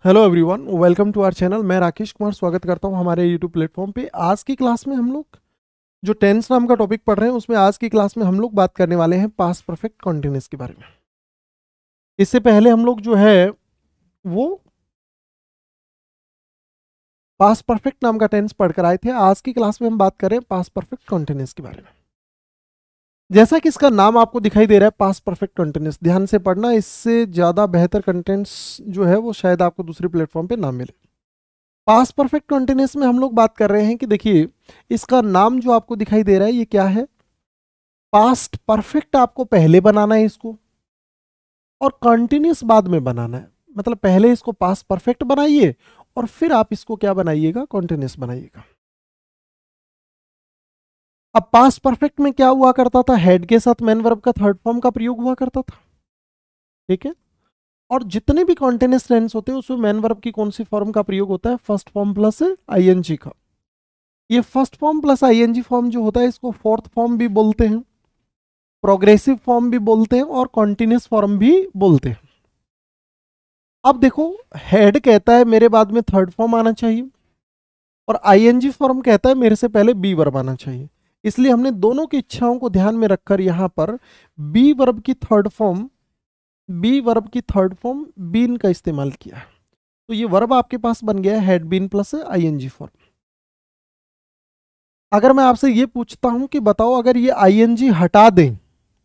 Hello everyone, welcome to our channel. मैं राकेश कुमार स्वागत करता हूं हमारे यूट्यूब प्लेटफॉर्म पे। आज की क्लास में हम लोग जो टेंस नाम का टॉपिक पढ़ रहे हैं उसमें आज की क्लास में हम लोग बात करने वाले हैं पास्ट परफेक्ट कॉन्टिन्यूअस के बारे में। इससे पहले हम लोग जो है वो पास्ट परफेक्ट नाम का टेंस पढ़कर आए थे। आज की क्लास में हम बात करें पास्ट परफेक्ट कॉन्टिन्यूअस के बारे में। जैसा कि इसका नाम आपको दिखाई दे रहा है पास्ट परफेक्ट कॉन्टिन्यूअस, ध्यान से पढ़ना, इससे ज़्यादा बेहतर कंटेंट्स जो है वो शायद आपको दूसरे प्लेटफॉर्म पे ना मिले। पास्ट परफेक्ट कॉन्टिन्यूअस में हम लोग बात कर रहे हैं कि देखिए इसका नाम जो आपको दिखाई दे रहा है ये क्या है। पास्ट परफेक्ट आपको पहले बनाना है इसको, और कॉन्टिन्यूअस बाद में बनाना है। मतलब पहले इसको पास्ट परफेक्ट बनाइए और फिर आप इसको क्या बनाइएगा, कॉन्टिन्यूअस बनाइएगा। अब पास्ट परफेक्ट में क्या हुआ करता था, हेड के साथ मेन वर्ब का थर्ड फॉर्म का प्रयोग हुआ करता था, ठीक है। और जितने भी कॉन्टिन्यूअस टेंस होते हैं उसमें मेन वर्ब की कौन सी फॉर्म का प्रयोग होता है, फर्स्ट फॉर्म प्लस आईएनजी का। ये first form plus ING form जो होता है इसको फोर्थ फॉर्म भी बोलते हैं, प्रोग्रेसिव फॉर्म भी बोलते हैं और कॉन्टिन्यूअस फॉर्म भी बोलते हैं। अब देखो, हेड कहता है मेरे बाद में थर्ड फॉर्म आना चाहिए, और आईएनजी फॉर्म कहता है मेरे से पहले बी वर्ब आना चाहिए। इसलिए हमने दोनों की इच्छाओं को ध्यान में रखकर यहां पर बी वर्ब की थर्ड फॉर्म बीन का इस्तेमाल किया। तो ये वर्ब आपके पास बन गया had been plus ING form. अगर मैं आपसे ये पूछता हूं कि बताओ अगर ये आईएनजी हटा दें,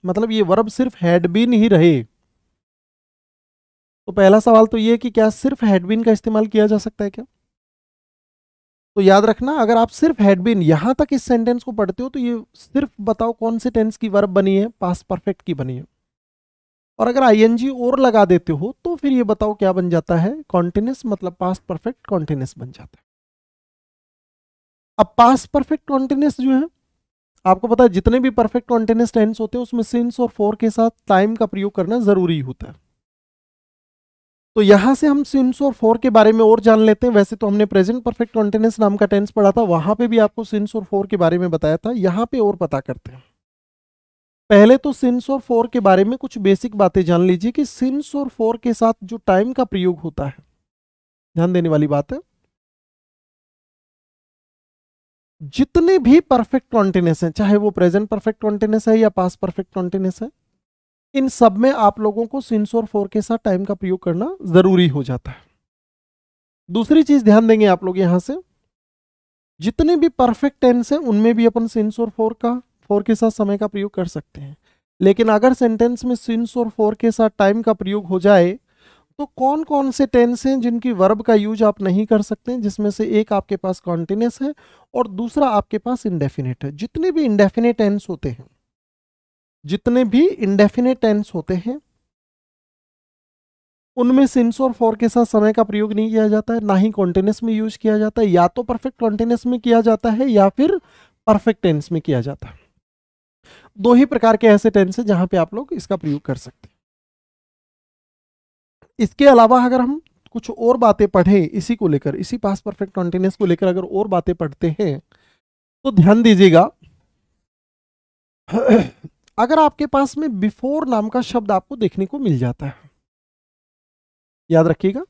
मतलब ये वर्ब सिर्फ हेड बीन ही रहे, तो पहला सवाल तो ये कि क्या सिर्फ हेड बीन का इस्तेमाल किया जा सकता है क्या। तो याद रखना, अगर आप सिर्फ हेड बीन यहां तक इस सेंटेंस को पढ़ते हो तो ये सिर्फ बताओ कौन से टेंस की वर्ब बनी है, पास्ट परफेक्ट की बनी है। और अगर आईएनजी और लगा देते हो तो फिर ये बताओ क्या बन जाता है, कॉन्टिन्यूअस, मतलब पास्ट परफेक्ट कॉन्टिन्यूअस बन जाता है। अब पास्ट परफेक्ट कॉन्टिन्यूअस जो है आपको पता है जितने भी परफेक्ट कॉन्टिन्यूअस टेंस होते हैं उसमें सिंस और फॉर के साथ टाइम का प्रयोग करना जरूरी होता है। तो यहां से हम सिंस और फॉर के बारे में और जान लेते हैं। वैसे तो हमने प्रेजेंट परफेक्ट कॉन्टिन्यूअस नाम का टेंस पढ़ा था, वहां पे भी आपको सिंस और फॉर के बारे में बताया था, यहां पे और पता करते हैं। पहले तो सिंस और फॉर के बारे में कुछ बेसिक बातें जान लीजिए कि सिंस और फॉर के साथ जो टाइम का प्रयोग होता है, ध्यान देने वाली बात है। जितने भी परफेक्ट कॉन्टिन्यूअस हैं, चाहे वो प्रेजेंट परफेक्ट कॉन्टिन्यूअस है या पास्ट परफेक्ट कॉन्टिन्यूअस है, इन सब में आप लोगों को सिंस और फॉर के साथ टाइम का प्रयोग करना जरूरी हो जाता है। दूसरी चीज ध्यान देंगे आप लोग, यहां से जितने भी परफेक्ट टेंस हैं उनमें भी अपन सिंस और फॉर के साथ समय का प्रयोग कर सकते हैं। लेकिन अगर सेंटेंस में सिंस और फॉर के साथ टाइम का प्रयोग हो जाए तो कौन कौन से टेंस हैं जिनकी वर्ब का यूज आप नहीं कर सकते, जिसमें से एक आपके पास कॉन्टिन्यूअस है और दूसरा आपके पास इंडेफिनिट है। जितने भी इंडेफिनिट टेंस होते हैं उनमें सिंस और फॉर के साथ समय का प्रयोग नहीं किया जाता है, ना ही कॉन्टिन्यूअस में यूज किया जाता है। या तो परफेक्ट कॉन्टिन्यूअस में किया जाता है या फिर परफेक्ट टेंस में किया जाता है। दो ही प्रकार के ऐसे टेंस हैं जहां पे आप लोग इसका प्रयोग कर सकते हैं। इसके अलावा अगर हम कुछ और बातें पढ़ें इसी को लेकर, इसी पास्ट परफेक्ट कॉन्टिन्यूअस को लेकर अगर और बातें पढ़ते हैं तो ध्यान दीजिएगा। अगर आपके पास में बिफोर नाम का शब्द आपको देखने को मिल जाता है, याद रखिएगा,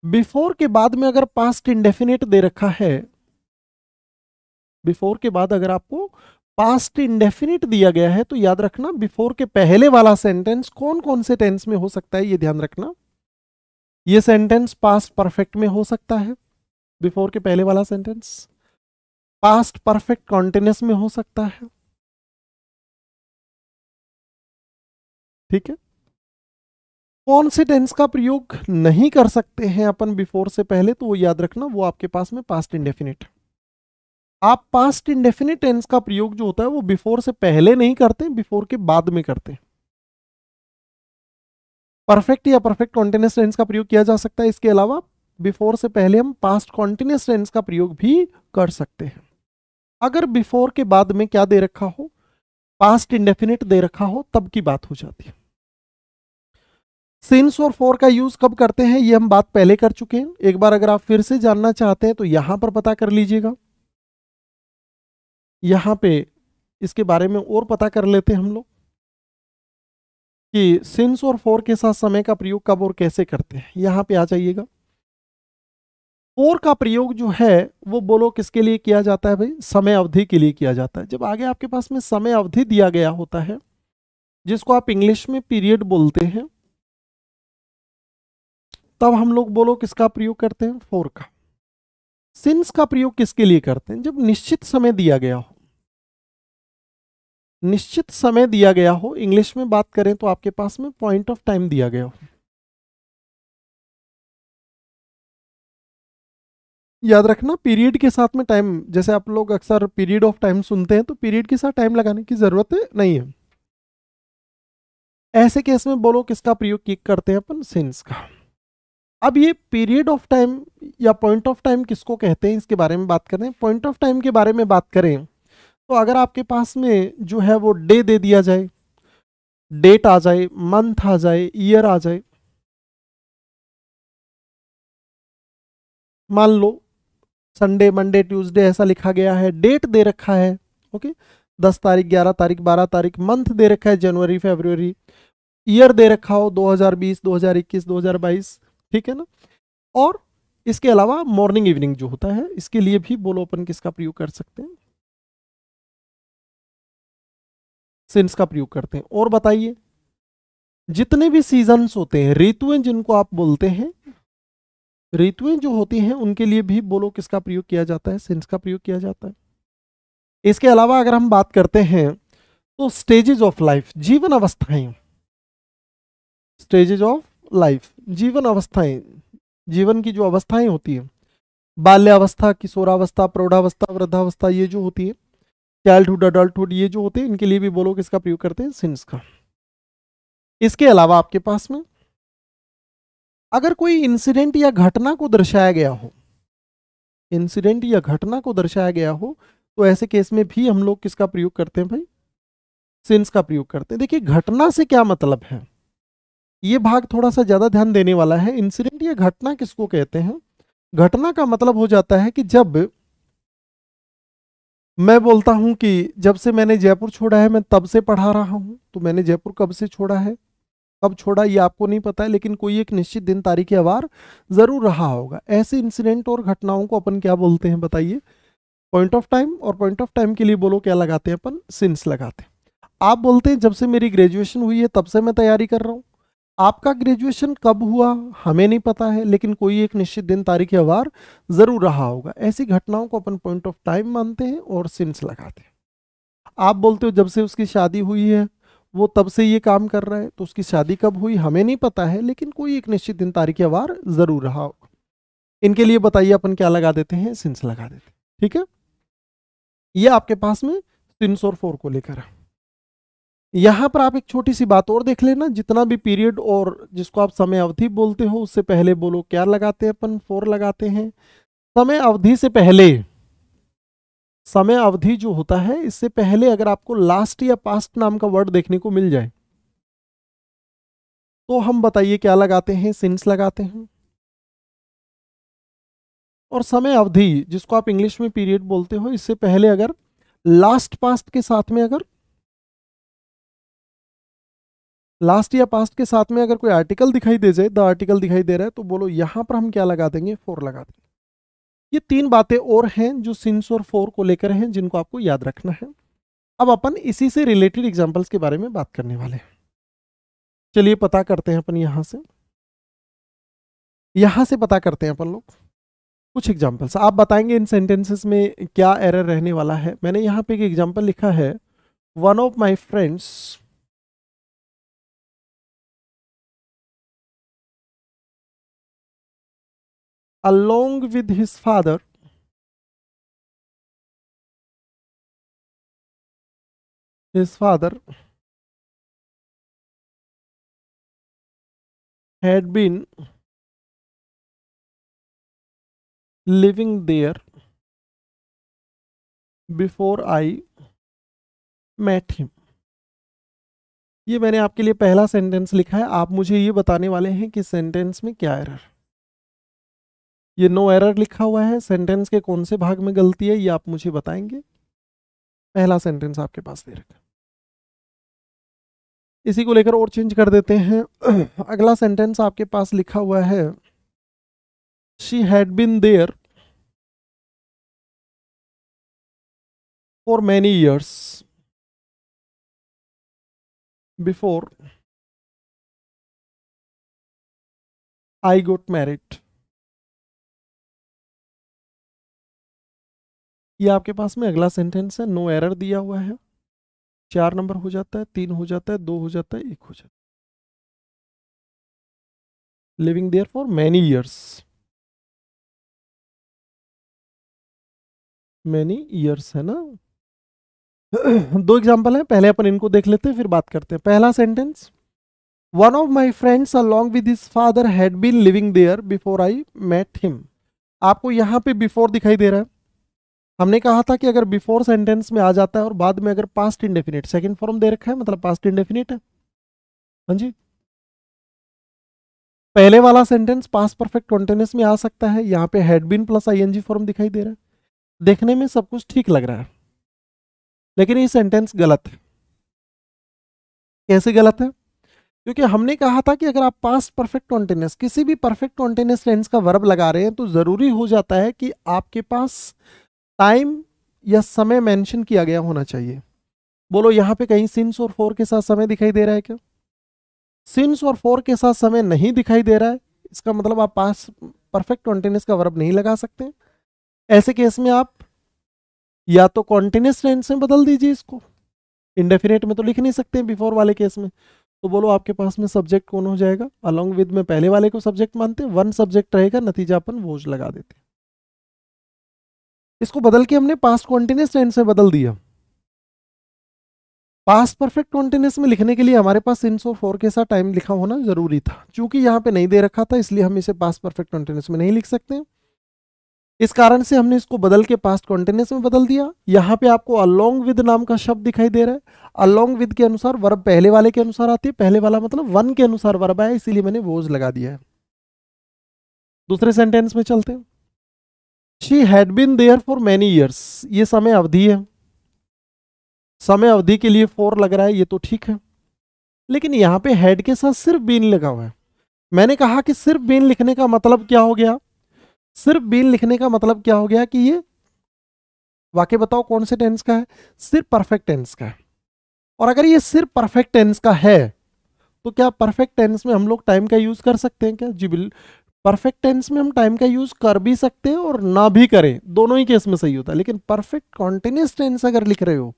बिफोर के बाद में अगर पास्ट इंडेफिनिट दे रखा है, बिफोर के बाद अगर आपको पास्ट इंडेफिनिट दिया गया है तो याद रखना बिफोर के पहले वाला सेंटेंस कौन कौन से टेंस में हो सकता है, ये ध्यान रखना। ये सेंटेंस पास्ट परफेक्ट में हो सकता है, बिफोर के पहले वाला सेंटेंस पास्ट परफेक्ट कॉन्टिन्यूअस में हो सकता है, ठीक है। कौन से टेंस का प्रयोग नहीं कर सकते हैं अपन बिफोर से पहले, तो वो याद रखना, वो आपके पास में पास्ट इंडेफिनिट। आप पास्ट इंडेफिनिट टेंस का प्रयोग जो होता है वो बिफोर से पहले नहीं करते, बिफोर के बाद में करते हैं। परफेक्ट या परफेक्ट कॉन्टिन्यूअस टेंस का प्रयोग किया जा सकता है। इसके अलावा बिफोर से पहले हम पास्ट कॉन्टिन्यूअस टेंस का प्रयोग भी कर सकते हैं। अगर बिफोर के बाद में क्या दे रखा हो, पास्ट इंडेफिनिट दे रखा हो, तब की बात हो जाती है। सिंस और फॉर का यूज कब करते हैं ये हम बात पहले कर चुके हैं। एक बार अगर आप फिर से जानना चाहते हैं तो यहां पर पता कर लीजिएगा, यहां पे इसके बारे में और पता कर लेते हैं हम लोग कि सिंस और फॉर के साथ समय का प्रयोग कब और कैसे करते हैं। यहां पे आ जाइएगा, फोर का प्रयोग जो है वो बोलो किसके लिए किया जाता है भाई, समय अवधि के लिए किया जाता है। जब आगे आपके पास में समय अवधि दिया गया होता है, जिसको आप इंग्लिश में पीरियड बोलते हैं, तब हम लोग बोलो किसका प्रयोग करते हैं, फोर का। सिंस का प्रयोग किसके लिए करते हैं, जब निश्चित समय दिया गया हो, निश्चित समय दिया गया हो, इंग्लिश में बात करें तो आपके पास में पॉइंट ऑफ टाइम दिया गया हो। याद रखना पीरियड के साथ में टाइम, जैसे आप लोग अक्सर पीरियड ऑफ टाइम सुनते हैं, तो पीरियड के साथ टाइम लगाने की जरूरत नहीं है। ऐसे केस में बोलो किसका प्रयोग करते हैं अपन, सिंस का। अब ये पीरियड ऑफ टाइम या पॉइंट ऑफ टाइम किसको कहते हैं, इसके बारे में बात करें। पॉइंट ऑफ टाइम के बारे में बात करें तो अगर आपके पास में जो है वो डे दे दिया जाए, डेट आ जाए, मंथ आ जाए, ईयर आ जाए, मान लो संडे मंडे ट्यूसडे ऐसा लिखा गया है, डेट दे रखा है, ओके, 10 तारीख, 11 तारीख, 12 तारीख, मंथ दे रखा है जनवरी फरवरी, ईयर दे रखा हो 2020, 2021, 2022, ठीक है ना। और इसके अलावा मॉर्निंग इवनिंग जो होता है, इसके लिए भी बोलो अपन किसका प्रयोग कर सकते हैं, सिंस का प्रयोग करते हैं। और बताइए जितने भी सीजन्स होते हैं, ऋतुएं जिनको आप बोलते हैं, ऋतुएं जो होती हैं उनके लिए भी बोलो किसका प्रयोग किया जाता है, सिंस का प्रयोग किया जाता है। इसके अलावा अगर हम बात करते हैं तो स्टेजेस ऑफ लाइफ, जीवन अवस्थाएं, स्टेजेस ऑफ लाइफ, जीवन अवस्थाएं, जीवन की जो अवस्थाएं होती हैं, बाल्यावस्था, किशोरावस्था, प्रौढ़ावस्था, वृद्धावस्था, ये जो होती है, चाइल्डहुड, अडल्टहुड, ये जो होते हैं, इनके लिए भी बोलो किसका प्रयोग करते हैं, सिंस का। इसके अलावा आपके पास में अगर कोई इंसिडेंट या घटना को दर्शाया गया हो, इंसिडेंट या घटना को दर्शाया गया हो, तो ऐसे केस में भी हम लोग किसका प्रयोग करते हैं भाई, सिंस का प्रयोग करते हैं। देखिए घटना से क्या मतलब है, ये भाग थोड़ा सा ज्यादा ध्यान देने वाला है। इंसिडेंट या घटना किसको कहते हैं, घटना का मतलब हो जाता है कि जब मैं बोलता हूं कि जब से मैंने जयपुर छोड़ा है मैं तब से पढ़ा रहा हूं, तो मैंने जयपुर कब से छोड़ा है, कब छोड़ा ये आपको नहीं पता है, लेकिन कोई एक निश्चित दिन तारीख या वार जरूर रहा होगा। ऐसे इंसिडेंट और घटनाओं को अपन क्या बोलते हैं बताइए, पॉइंट ऑफ टाइम। और पॉइंट ऑफ टाइम के लिए बोलो क्या लगाते हैं अपन, सिंस लगाते हैं। आप बोलते हैं जब से मेरी ग्रेजुएशन हुई है तब से मैं तैयारी कर रहा हूं, आपका ग्रेजुएशन कब हुआ हमें नहीं पता है, लेकिन कोई एक निश्चित दिन तारीख या वार जरूर रहा होगा। ऐसी घटनाओं को अपन पॉइंट ऑफ टाइम मानते हैं और सिंस लगाते हैं। आप बोलते हो जब से उसकी शादी हुई है वो तब से ये काम कर रहा है, तो उसकी शादी कब हुई हमें नहीं पता है, लेकिन कोई एक निश्चित दिन तारीख या वार जरूर रहा होगा। इनके लिए बताइए अपन क्या लगा देते हैं, सिंस लगा देते हैं, ठीक है। ये आपके पास में सिंस और फोर को लेकर है। यहां पर आप एक छोटी सी बात और देख लेना, जितना भी पीरियड और जिसको आप समय अवधि बोलते हो उससे पहले बोलो क्या लगाते हैं अपन, फोर लगाते हैं। समय अवधि से पहले, समय अवधि जो होता है इससे पहले अगर आपको लास्ट या पास्ट नाम का वर्ड देखने को मिल जाए तो हम बताइए क्या लगाते हैं, सिंस लगाते हैं। और समय अवधि जिसको आप इंग्लिश में पीरियड बोलते हो, इससे पहले अगर लास्ट पास्ट के साथ में, अगर लास्ट या पास्ट के साथ में अगर कोई आर्टिकल दिखाई दे जाए, द आर्टिकल दिखाई दे रहा है, तो बोलो यहां पर हम क्या लगा देंगे, फोर लगा देंगे। ये तीन बातें और हैं जो सिंस और फोर को लेकर हैं, जिनको आपको याद रखना है। अब अपन इसी से रिलेटेड एग्जांपल्स के बारे में बात करने वाले हैं। चलिए पता करते हैं अपन यहां से पता करते हैं अपन लोग कुछ एग्जांपल्स। आप बताएंगे इन सेंटेंसेस में क्या एरर रहने वाला है। मैंने यहां पे एक एग्जांपल लिखा है, one of my friends along with his father had been living there before I met him। ये मैंने आपके लिए पहला सेंटेंस लिखा है, आप मुझे ये बताने वाले हैं कि सेंटेंस में क्या एरर। ये नो एरर लिखा हुआ है, सेंटेंस के कौन से भाग में गलती है ये आप मुझे बताएंगे। पहला सेंटेंस आपके पास दे रखा है, इसी को लेकर और चेंज कर देते हैं। अगला सेंटेंस आपके पास लिखा हुआ है, she had been there for many years before I got married. ये आपके पास में अगला सेंटेंस है, नो एरर दिया हुआ है। 4 नंबर हो जाता है, 3 हो जाता है, 2 हो जाता है, 1 हो जाता है। Living there for many years, many years है ना। दो एग्जांपल हैं, पहले अपन इनको देख लेते हैं फिर बात करते हैं। पहला sentence, one of my friends along with his father had been living there before I met him. आपको यहाँ पे बिफोर दिखाई दे रहा है। हमने कहा था कि अगर बिफोर सेंटेंस में आ जाता है और बाद में अगर पास्ट इंडेफिनिट सेकंड फॉर्म दे रखा है मतलब पास्ट इंडेफिनिट है। हाँ जी, पहले वाला सेंटेंस पास्ट परफेक्ट कंटीन्यूअस में आ सकता है। यहाँ पे had been plus ING form दिखाई दे रहा है। देखने में सब कुछ ठीक लग रहा है, लेकिन ये सेंटेंस गलत है। कैसे गलत है? क्योंकि हमने कहा था कि अगर आप पास्ट परफेक्ट कॉन्टिन्यूस किसी भी परफेक्ट कॉन्टिन्यूस टेंस का वर्ब लगा रहे हैं तो जरूरी हो जाता है कि आपके पास टाइम या समय मेंशन किया गया होना चाहिए। बोलो यहाँ पे कहीं सिंस और फोर के साथ समय दिखाई दे रहा है क्या? सिंस और फोर के साथ समय नहीं दिखाई दे रहा है, इसका मतलब आप पास्ट परफेक्ट कॉन्टिन्यूस का वर्ब नहीं लगा सकते। ऐसे केस में आप या तो कॉन्टिन्यूस टेंस में बदल दीजिए इसको, इंडेफिनेट में तो लिख नहीं सकते बिफोर वाले केस में। तो बोलो आपके पास में सब्जेक्ट कौन हो जाएगा? अलोंग विद में पहले वाले को सब्जेक्ट मानते हैं, वन सब्जेक्ट रहेगा, नतीजा अपन वोज लगा देते हैं। इसको बदल के हमने पास्ट कॉन्टिन्यूस टेंस में बदल दिया। पास्ट परफेक्ट कॉन्टिन्यूस में लिखने के लिए हमारे पास सिंस और फोर के साथ टाइम लिखा होना जरूरी था। चूंकि यहाँ पे नहीं दे रखा था इसलिए हम इसे पास्ट परफेक्ट कॉन्टिन्यूस में नहीं लिख सकते। इस कारण से हमने इसको बदल के पास्ट कॉन्टिन्यूस में बदल दिया। यहाँ पे आपको अलोंग विद नाम का शब्द दिखाई दे रहा है। अलोंग विद के अनुसार वर्ब पहले वाले के अनुसार आती है, पहले वाला मतलब वन के अनुसार वर्ब है, इसीलिए मैंने वोज लगा दिया है। दूसरे सेंटेंस में चलते हैं। She had been there for many years, ये समय अवधि है, समय अवधि के लिए फोर लग रहा है, ये तो ठीक है। लेकिन यहाँ पे हैड के साथ सिर्फ बीन लगा हुआ है। मैंने कहा कि सिर्फ बीन लिखने का मतलब क्या हो गया? सिर्फ बीन लिखने का मतलब क्या हो गया कि ये वाक्य बताओ कौन से टेंस का है? सिर्फ परफेक्ट टेंस का है। और अगर ये सिर्फ परफेक्ट टेंस का है तो क्या परफेक्ट टेंस में हम लोग टाइम का यूज कर सकते हैं क्या? जी बिल्कुल, परफेक्ट टेंस में हम टाइम का यूज कर भी सकते हैं और ना भी करें, दोनों ही केस में सही होता है। लेकिन परफेक्ट कॉन्टिन्यूस टेंस अगर लिख रहे हो,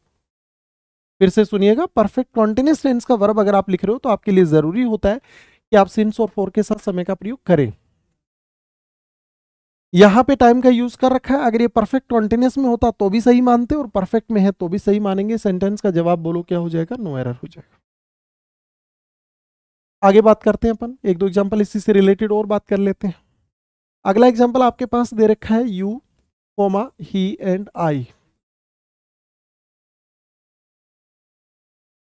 फिर से सुनिएगा, परफेक्ट कॉन्टिन्यूस टेंस का वर्ब अगर आप लिख रहे हो तो आपके लिए जरूरी होता है कि आप सिंस और फोर के साथ समय का प्रयोग करें। यहां पे टाइम का यूज कर रखा है, अगर ये परफेक्ट कॉन्टिन्यूस में होता तो भी सही मानते और परफेक्ट में है तो भी सही मानेंगे। सेंटेंस का जवाब बोलो क्या हो जाएगा? नो एरर हो जाएगा। आगे बात करते हैं अपन, एक दो एग्जांपल इसी से रिलेटेड और बात कर लेते हैं। अगला एग्जांपल आपके पास दे रखा है, you comma he and I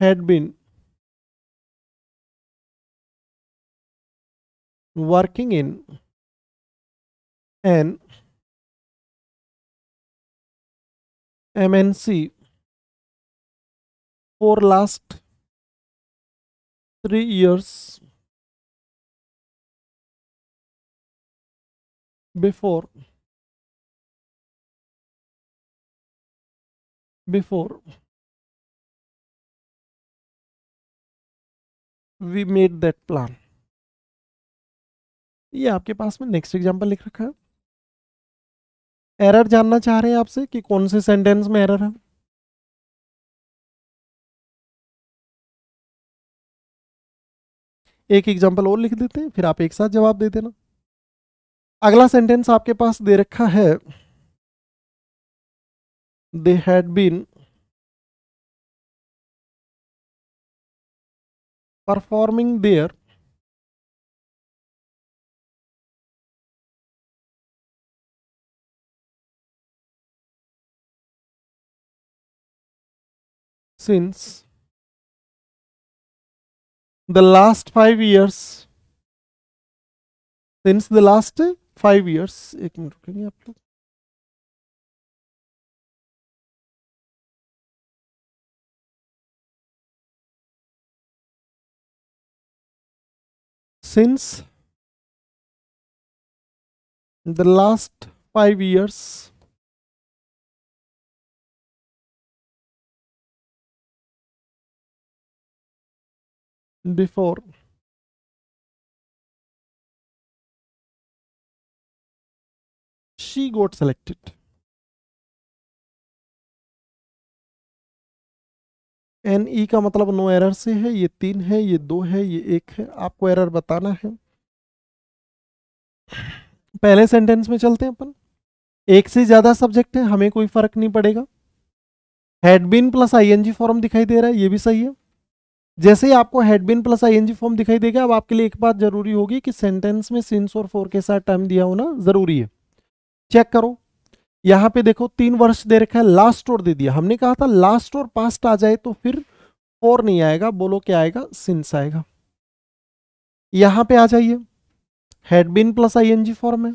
had been working in an MNC for last 3 years before we made that plan। ये आपके पास में नेक्स्ट एग्जांपल लिख रखा है। एरर जानना चाह रहे हैं आपसे कि कौन से सेंटेंस में एरर है। एक एग्जांपल और लिख देते हैं फिर आप एक साथ जवाब दे देना। अगला सेंटेंस आपके पास दे रखा है, they had been performing there since the last 5 years। Since the last 5 years, एक मिनट रुकेंगे आप लोग। Since the last 5 years before she got selected. NE का मतलब नो एरर से है, ये 3 है, ये 2 है, ये 1 है, आपको एरर बताना है। पहले सेंटेंस में चलते हैं अपन। एक से ज्यादा सब्जेक्ट है, हमें कोई फर्क नहीं पड़ेगा। Had been plus ING form दिखाई दे रहा है, ये भी सही है। जैसे ही आपको had been plus ING form दिखाई देगा, अब आपके लिए एक बात जरूरी होगी कि सेंटेंस में सिंस और फॉर के साथ टाइम दिया होना जरूरी है। चेक करो, यहां पे देखो 3 वर्ष दे रखा है, लास्ट और दे दिया। हमने कहा था लास्ट और पास्ट आ जाए तो फिर फॉर नहीं आएगा, बोलो क्या आएगा, सिंस आएगा। यहां पे आ जाइए, had been plus ING form है,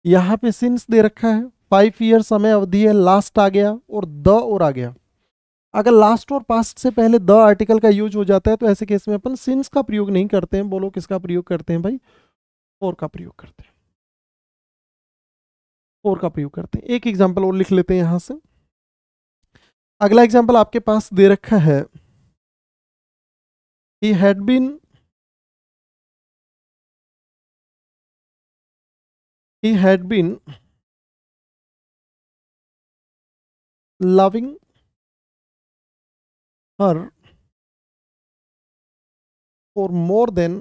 यहां पे सिंस दे रखा है, 5 ईयर समय अवधि है, लास्ट आ गया और द और आ गया। अगर लास्ट और पास्ट से पहले द आर्टिकल का यूज हो जाता है तो ऐसे केस में अपन सिंस का प्रयोग नहीं करते हैं, बोलो किसका प्रयोग करते हैं भाई, फॉर का प्रयोग करते हैं, फॉर का प्रयोग करते हैं। एक एग्जांपल और लिख लेते हैं यहां से। अगला एग्जांपल आपके पास दे रखा है, he had been loving her for more than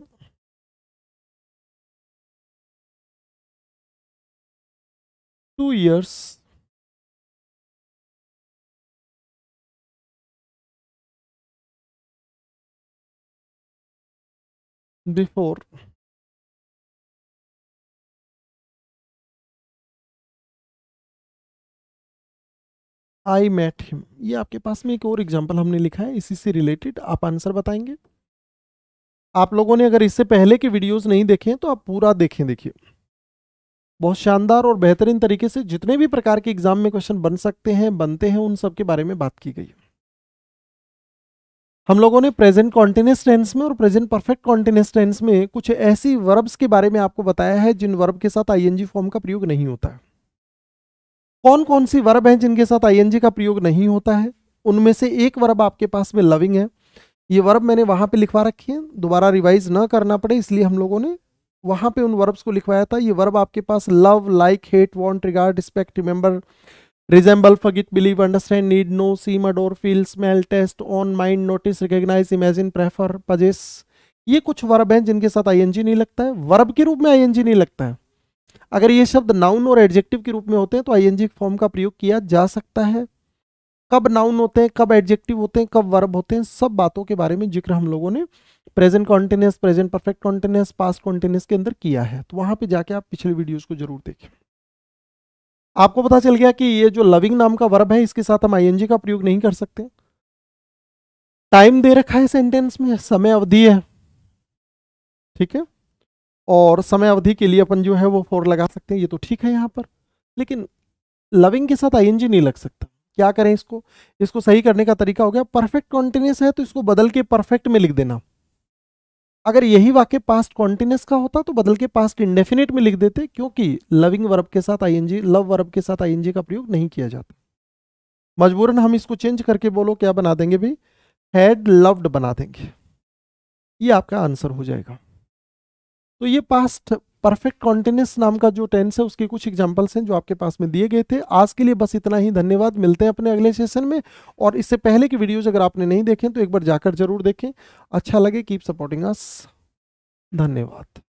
2 years before I met him। ये आपके पास में एक और एग्जांपल हमने लिखा है, इसी से रिलेटेड आप आंसर बताएंगे। आप लोगों ने अगर इससे पहले के वीडियोस नहीं देखे तो आप पूरा देखें, देखिए बहुत शानदार और बेहतरीन तरीके से जितने भी प्रकार के एग्जाम में क्वेश्चन बन सकते हैं, बनते हैं, उन सब के बारे में बात की गई है। हम लोगों ने प्रेजेंट कॉन्टिन्यूअस टेंस में और प्रेजेंट परफेक्ट कॉन्टिन्यूअस टेंस में कुछ ऐसी वर्ब्स के बारे में आपको बताया है जिन वर्ब के साथ आईएनजी फॉर्म का प्रयोग नहीं होता है। कौन कौन सी वर्ब हैं जिनके साथ आईएनजी का प्रयोग नहीं होता है? उनमें से एक वर्ब आपके पास में लविंग है। ये वर्ब मैंने वहां पे लिखवा रखी है, दोबारा रिवाइज ना करना पड़े इसलिए हम लोगों ने वहां पे उन वर्ब्स को लिखवाया था। ये वर्ब आपके पास love, like, hate, want, regard, respect, remember, resemble, forget, believe, understand, need, know, seem, adore, feel, smell, taste, own, mind, notice, recognise, imagine, prefer, possess, ये कुछ वर्ब हैं जिनके साथ आईएनजी नहीं लगता है। वर्ब के रूप में आईएनजी नहीं लगता है। अगर ये शब्द नाउन और एडजेक्टिव के रूप में होते हैं तो आईएनजी फॉर्म का प्रयोग किया जा सकता है। कब नाउन होते हैं, कब एडजेक्टिव होते हैं, कब वर्ब होते हैं, सब बातों के बारे में जिक्र हम लोगों ने present continuous, present perfect continuous, past continuous के अंदर किया है। तो वहां पे जाके आप पिछले वीडियोस को जरूर देखें। आपको पता चल गया कि ये जो लविंग नाम का वर्ब है इसके साथ हम आईएनजी का प्रयोग नहीं कर सकते। टाइम दे रखा है सेंटेंस में, समय अवधि है, ठीक है, और समय अवधि के लिए अपन जो है वो फॉर लगा सकते हैं, ये तो ठीक है यहाँ पर। लेकिन लविंग के साथ आईएनजी नहीं लग सकता। क्या करें इसको? इसको सही करने का तरीका हो गया, परफेक्ट कॉन्टिन्यूअस है तो इसको बदल के परफेक्ट में लिख देना। अगर यही वाक्य पास्ट कॉन्टिन्यूअस का होता तो बदल के पास्ट इंडेफिनिट में लिख देते, क्योंकि लविंग वर्ब के साथ आईएनजी, लव वर्ब के साथ आईएनजी का प्रयोग नहीं किया जाता। मजबूरन हम इसको चेंज करके बोलो क्या बना देंगे भाई, हैड लव्ड बना देंगे। ये आपका आंसर हो जाएगा। तो ये पास्ट परफेक्ट कॉन्टिन्यूअस नाम का जो टेंस है उसके कुछ एग्जांपल्स हैं जो आपके पास में दिए गए थे। आज के लिए बस इतना ही, धन्यवाद। मिलते हैं अपने अगले सेशन में। और इससे पहले की वीडियोज अगर आपने नहीं देखे तो एक बार जाकर जरूर देखें। अच्छा लगे, कीप सपोर्टिंग अस। धन्यवाद।